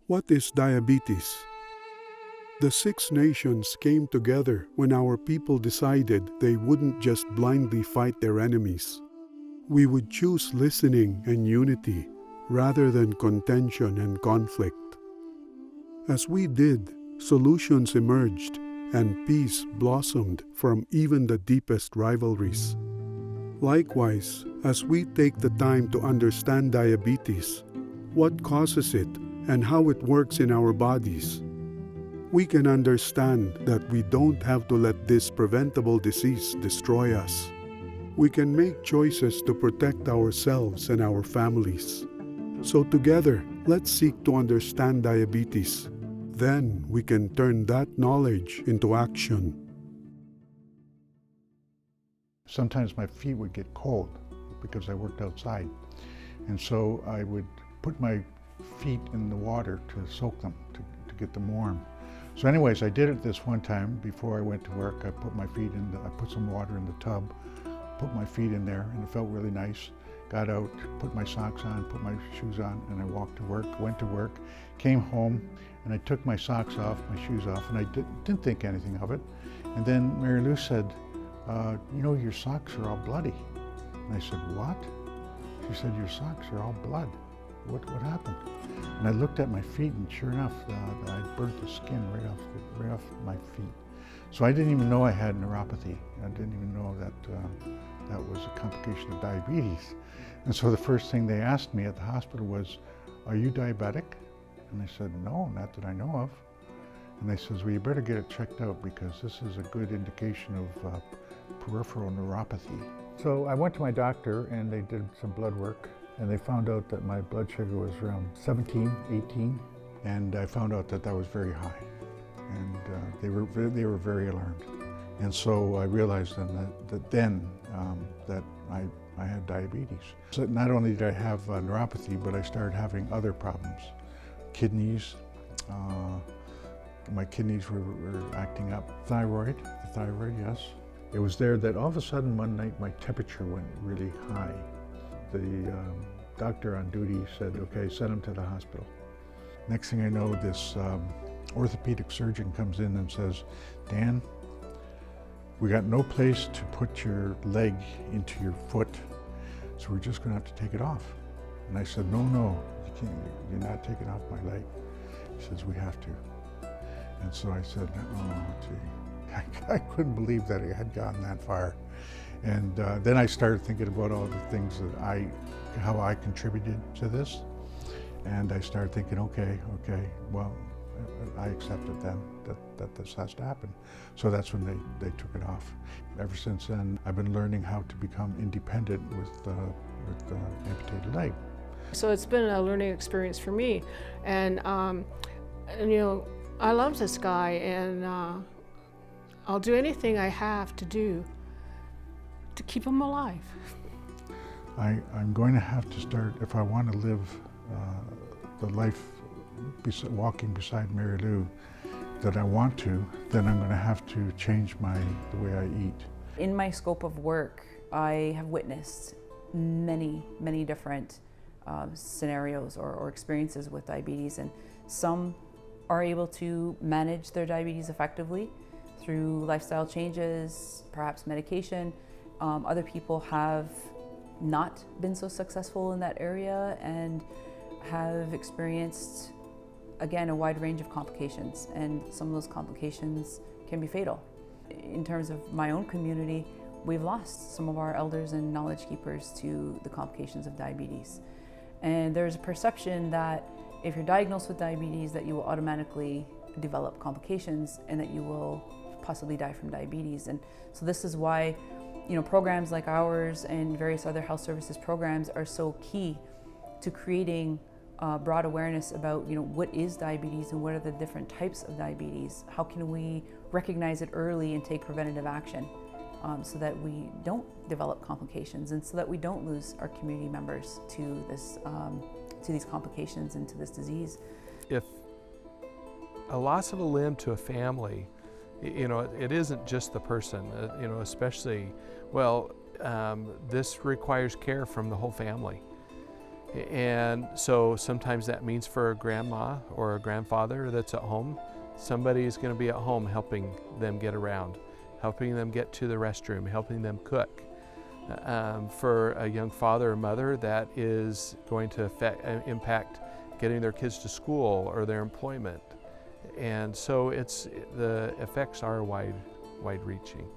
What is diabetes? The Six Nations came together when our people decided they wouldn't just blindly fight their enemies. We would choose listening and unity rather than contention and conflict. As we did, solutions emerged and peace blossomed from even the deepest rivalries. Likewise, as we take the time to understand diabetes, what causes it, and how it works in our bodies, we can understand that we don't have to let this preventable disease destroy us. We can make choices to protect ourselves and our families. So together, let's seek to understand diabetes. Then we can turn that knowledge into action. Sometimes my feet would get cold because I worked outside. And so I would put my feet in the water to soak them, to get them warm. So anyways, I did it this one time before I went to work. I put some water in the tub, put my feet in there, and it felt really nice. Got out, put my socks on, put my shoes on, and I walked to work, went to work, came home, and I took my socks off, my shoes off, and I didn't think anything of it. And then Mary Lou said, you know, your socks are all bloody. And I said, what? She said, your socks are all blood. What happened? And I looked at my feet, and sure enough, I burnt the skin right off my feet. So I didn't even know I had neuropathy. I didn't even know that that was a complication of diabetes. And so the first thing they asked me at the hospital was, are you diabetic? And I said, no, not that I know of. And they says, well, you better get it checked out because this is a good indication of peripheral neuropathy. So I went to my doctor and they did some blood work. And they found out that my blood sugar was around 17, 18, and I found out that that was very high. And they were very alarmed. And so I realized then that I had diabetes. So not only did I have neuropathy, but I started having other problems. Kidneys, my kidneys were acting up. The thyroid, yes. It was there that all of a sudden one night my temperature went really high. The doctor on duty said, okay, send him to the hospital. Next thing I know, this orthopedic surgeon comes in and says, Dan, we got no place to put your leg into your foot, so we're just gonna have to take it off. And I said, no, you can't, you're not taking off my leg. He says, we have to. And so I said, oh, gee, I couldn't believe that it had gotten that far. And then I started thinking about all the things that how I contributed to this. And I started thinking, okay, well, I accept it then, that this has to happen. So that's when they took it off. Ever since then, I've been learning how to become independent with the amputated leg. So it's been a learning experience for me. And you know, I love this guy, and I'll do anything I have to do to keep him alive. I'm going to have to start, if I want to live the life walking beside Mary Lou that I want to, then I'm going to have to change the way I eat. In my scope of work, I have witnessed many different scenarios or experiences with diabetes, and some are able to manage their diabetes effectively through lifestyle changes, perhaps medication. Other people have not been so successful in that area and have experienced, again, a wide range of complications, and some of those complications can be fatal. In terms of my own community, we've lost some of our elders and knowledge keepers to the complications of diabetes. And there's a perception that if you're diagnosed with diabetes, that you will automatically develop complications and that you will possibly die from diabetes. And so this is why, you know, programs like ours and various other health services programs are so key to creating broad awareness about, you know, what is diabetes and what are the different types of diabetes. How can we recognize it early and take preventative action so that we don't develop complications and so that we don't lose our community members to this, to these complications and to this disease. If a loss of a limb to a family, you know, it isn't just the person, you know, especially, well, this requires care from the whole family. And so sometimes that means for a grandma or a grandfather that's at home, somebody is going to be at home helping them get around, helping them get to the restroom, helping them cook. For a young father or mother, that is going to impact getting their kids to school or their employment. And so the effects are wide-reaching.